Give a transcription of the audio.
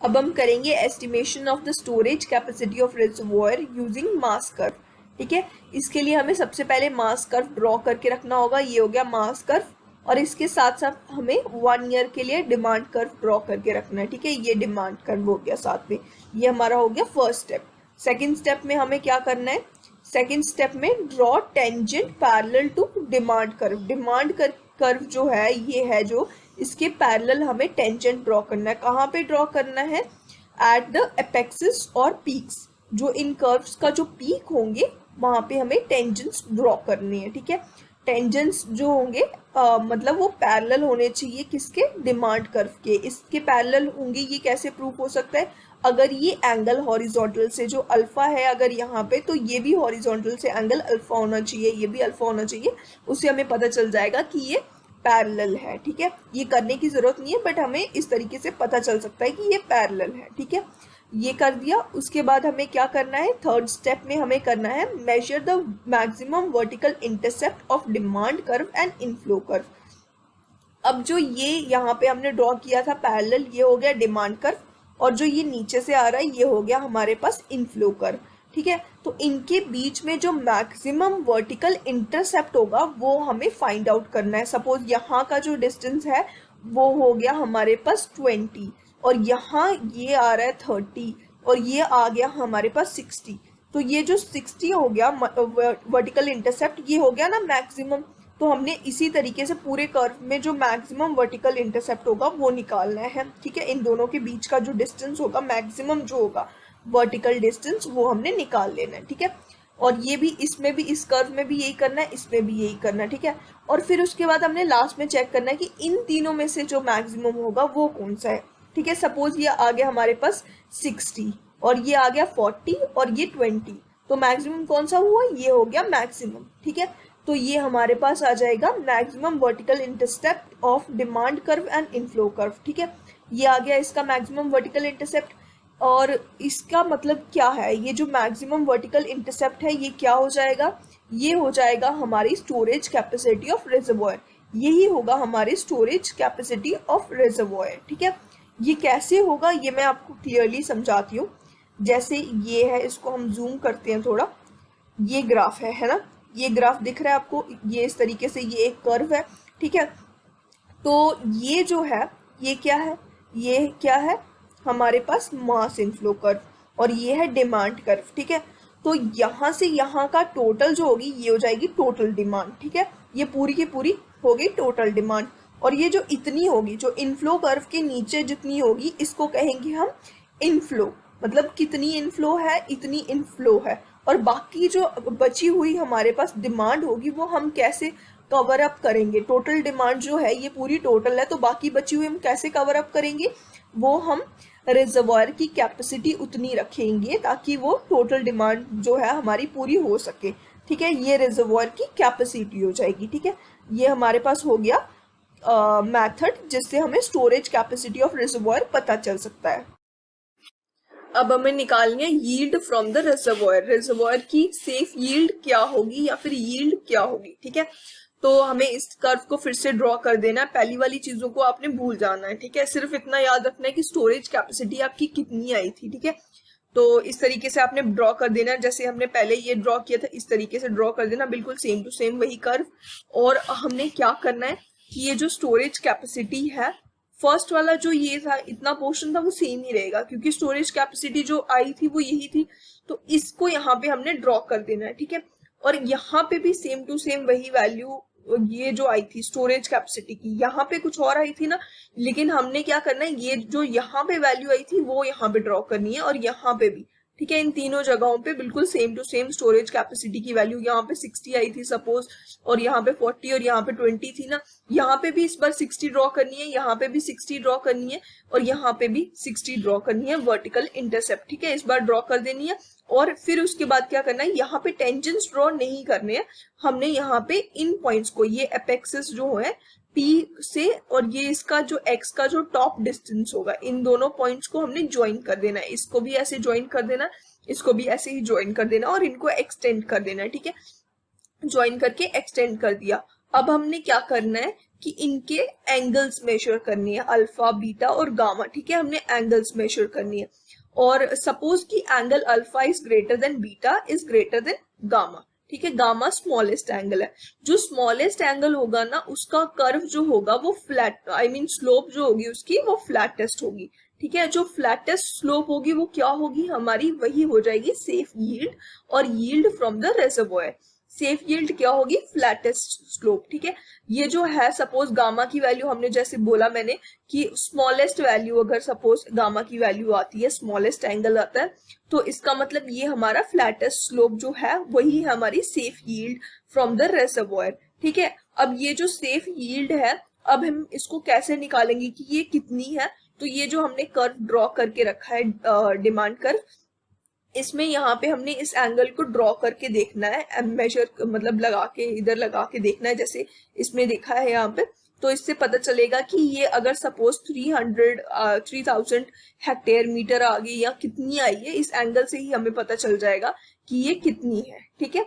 अब हम करेंगे estimation of the storage capacity of reservoir using mass curve. ठीक है, इसके लिए हमें सबसे पहले मास कर्व ड्रॉ करके रखना होगा। ये हो गया मास कर्व और इसके साथ साथ हमें 1 ईयर के लिए डिमांड कर्व ड्रॉ करके रखना है। ठीक है, ये डिमांड कर्व हो गया साथ में, ये हमारा हो गया फर्स्ट स्टेप। सेकेंड स्टेप में हमें क्या करना है, सेकेंड स्टेप में draw tangent parallel to demand curve. Demand curve जो है ये है जो इसके पैरेलल हमें टेंजेंट ड्रॉ करना है। कहाँ पे ड्रॉ करना है, एट द एपेक्सिस और पीक्स, जो इन कर्व्स का जो पीक होंगे वहां पे हमें टेंजेंट्स ड्रॉ करनी है। ठीक है, टेंजेंट्स जो होंगे मतलब वो पैरेलल होने चाहिए किसके, डिमांड कर्व के। इसके पैरेलल होंगे, ये कैसे प्रूफ हो सकता है, अगर ये एंगल हॉरिजॉन्टल से जो अल्फा है अगर यहाँ पे, तो ये भी हॉरिजॉन्टल से एंगल अल्फा होना चाहिए, ये भी अल्फा होना चाहिए, उससे हमें पता चल जाएगा कि ये पैरेलल है। ठीक है, ये करने की जरूरत नहीं है बट हमें इस तरीके से पता चल सकता है कि ये पैरेलल है। ठीक है, ये कर दिया। उसके बाद हमें क्या करना है, थर्ड स्टेप में हमें करना है measure the maximum vertical intercept of demand curve and inflow curve. अब जो ये यहाँ पे हमने ड्रॉ किया था पैरेलल, ये हो गया डिमांड कर्व, और जो ये नीचे से आ रहा है ये हो गया हमारे पास इनफ्लो कर्व। ठीक है, तो इनके बीच में जो मैक्सिमम वर्टिकल इंटरसेप्ट होगा वो हमें फाइंड आउट करना है। सपोज यहाँ का जो डिस्टेंस है वो हो गया हमारे पास 20 और यहाँ ये आ रहा है 30 और ये आ गया हमारे पास 60। तो ये जो 60 हो गया वर्टिकल इंटरसेप्ट, ये हो गया ना मैक्सिमम। तो हमने इसी तरीके से पूरे कर्व में जो मैक्सिमम वर्टिकल इंटरसेप्ट होगा वो निकालना है। ठीक है, इन दोनों के बीच का जो डिस्टेंस होगा, मैक्सिमम जो होगा वर्टिकल डिस्टेंस, वो हमने निकाल लेना है। ठीक है, और ये भी इसमें भी, इस कर्व में भी यही करना है, इसमें भी यही करना है। ठीक है, और फिर उसके बाद हमने लास्ट में चेक करना है कि इन तीनों में से जो मैक्सिमम होगा वो कौन सा है। ठीक है, सपोज ये आ गया हमारे पास 60 और ये आ गया 40 और ये 20, तो मैक्सिमम कौन सा हुआ, ये हो गया मैक्सिमम। ठीक है, तो ये हमारे पास आ जाएगा maximum vertical intercept of demand curve and inflow curve. ठीक है, ये आ गया इसका मैक्सिमम वर्टिकल इंटरसेप्ट। और इसका मतलब क्या है, ये जो मैक्सिमम वर्टिकल इंटरसेप्ट है ये क्या हो जाएगा, ये हो जाएगा हमारी स्टोरेज कैपेसिटी ऑफ रिजर्वॉयर। यही होगा हमारी स्टोरेज कैपेसिटी ऑफ रिजर्वॉयर। ठीक है, ये कैसे होगा ये मैं आपको क्लियरली समझाती हूँ। जैसे ये है, इसको हम जूम करते हैं थोड़ा, ये ग्राफ है ना, ये ग्राफ दिख रहा है आपको, ये इस तरीके से ये एक कर्व है। ठीक है, तो ये जो है ये क्या है, ये क्या है हमारे पास मास इनफ्लो कर्व और ये है डिमांड कर्व। ठीक है, तो यहाँ से यहाँ का टोटल जो होगी ये हो जाएगी टोटल डिमांड। ठीक है, ये पूरी की पूरी हो गई टोटल डिमांड, और ये जो इतनी होगी, जो इनफ्लो कर्व के नीचे जितनी होगी, इसको कहेंगे हम इनफ्लो। मतलब कितनी इनफ्लो है, इतनी इनफ्लो है। और बाकी जो बची हुई हमारे पास डिमांड होगी वो हम कैसे कवर अप करेंगे, टोटल डिमांड जो है ये पूरी टोटल है, तो बाकी बची हुई हम कैसे कवर अप करेंगे, वो हम रिजर्वॉयर की कैपेसिटी उतनी रखेंगे ताकि वो टोटल डिमांड जो है हमारी पूरी हो सके। ठीक है, ये रिजर्वॉयर की कैपेसिटी हो जाएगी। ठीक है, ये हमारे पास हो गया मेथड जिससे हमें स्टोरेज कैपेसिटी ऑफ रिजर्वॉयर पता चल सकता है। अब हमें निकालनी है yield from the reservoir. Reservoir की सेफ यील्ड क्या होगी या फिर यील्ड क्या होगी। ठीक है, तो हमें इस कर्व को फिर से ड्रॉ कर देना है। पहली वाली चीजों को आपने भूल जाना है। ठीक है, सिर्फ इतना याद रखना है कि स्टोरेज कैपेसिटी आपकी कितनी आई थी। ठीक है, तो इस तरीके से आपने ड्रॉ कर देना है, जैसे हमने पहले ये ड्रॉ किया था इस तरीके से ड्रॉ कर देना, बिल्कुल सेम टू सेम वही कर्व। और हमने क्या करना है कि ये जो स्टोरेज कैपेसिटी है, फर्स्ट वाला जो ये था इतना पोर्शन था वो सेम ही रहेगा क्योंकि स्टोरेज कैपेसिटी जो आई थी वो यही थी, तो इसको यहाँ पे हमने ड्रॉ कर देना है। ठीक है, और यहाँ पे भी सेम टू सेम वही वैल्यू ये जो आई थी स्टोरेज कैपेसिटी की, यहाँ पे कुछ और आई थी ना, लेकिन हमने क्या करना है, ये जो यहाँ पे वैल्यू आई थी वो यहाँ पे ड्रॉ करनी है और यहाँ पे भी। ठीक है, इन तीनों जगहों पे बिल्कुल same to same storage capacity की वैल्यू, यहाँ पे 60 आई थी सपोज, और यहाँ पे 40 और यहाँ पे 20 थी ना, यहाँ पे भी इस बार 60 ड्रॉ करनी है, यहाँ पे भी 60 ड्रॉ करनी है और यहाँ पे भी 60 ड्रॉ करनी है वर्टिकल इंटरसेप्ट। ठीक है, इस बार ड्रॉ कर देनी है। और फिर उसके बाद क्या करना है, यहाँ पे टेंजेंट्स ड्रॉ नहीं करने हैं हमने, यहाँ पे इन पॉइंट्स को, ये एपेक्सिस जो है P से और ये इसका जो x का जो टॉप डिस्टेंस होगा, इन दोनों पॉइंट्स को हमने ज्वाइन कर देना है। इसको भी ऐसे ज्वाइन कर देना, इसको भी ऐसे ही ज्वाइन कर देना और इनको एक्सटेंड कर देना है। ठीक है, ज्वाइन करके एक्सटेंड कर दिया। अब हमने क्या करना है कि इनके एंगल्स मेजर करनी है, अल्फा बीटा और गामा, ठीक है, हमने एंगल्स मेजर करनी है। और सपोज कि angle alpha is greater than beta is greater than gamma, ठीक है, गामा स्मॉलेस्ट एंगल है। जो स्मॉलेस्ट एंगल होगा ना उसका कर्व जो होगा वो फ्लैट, आई मीन स्लोप जो होगी उसकी वो फ्लैटेस्ट होगी, ठीक है। जो फ्लैटेस्ट स्लोप होगी वो क्या होगी हमारी, वही हो जाएगी सेफ यील्ड, और yield from the reservoir. Safe yield क्या होगी, फ्लैटेस्ट स्लोप, ठीक है। ये जो है सपोज गामा की वैल्यू हमने जैसे बोला मैंने कि स्मॉलेस्ट वैल्यू, अगर सपोज गामा की वैल्यू आती है, स्मॉलेस्ट एंगल आता है, तो इसका मतलब ये हमारा फ्लैटेस्ट स्लोप जो है वही है हमारी सेफ यील्ड फ्रॉम द रेजर्वोयर, ठीक है। अब ये जो सेफ यील्ड है, अब हम इसको कैसे निकालेंगे कि ये कितनी है, तो ये जो हमने कर्व ड्रॉ करके रखा है डिमांड कर्व, इसमें यहाँ पे हमने इस एंगल को ड्रॉ करके देखना है, मेजर मतलब लगा के, इधर लगा के देखना है, जैसे इसमें देखा है यहाँ पे। तो इससे पता चलेगा कि ये अगर सपोज 3000 हेक्टेयर मीटर आ गई या कितनी आई है, इस एंगल से ही हमें पता चल जाएगा कि ये कितनी है, ठीक है।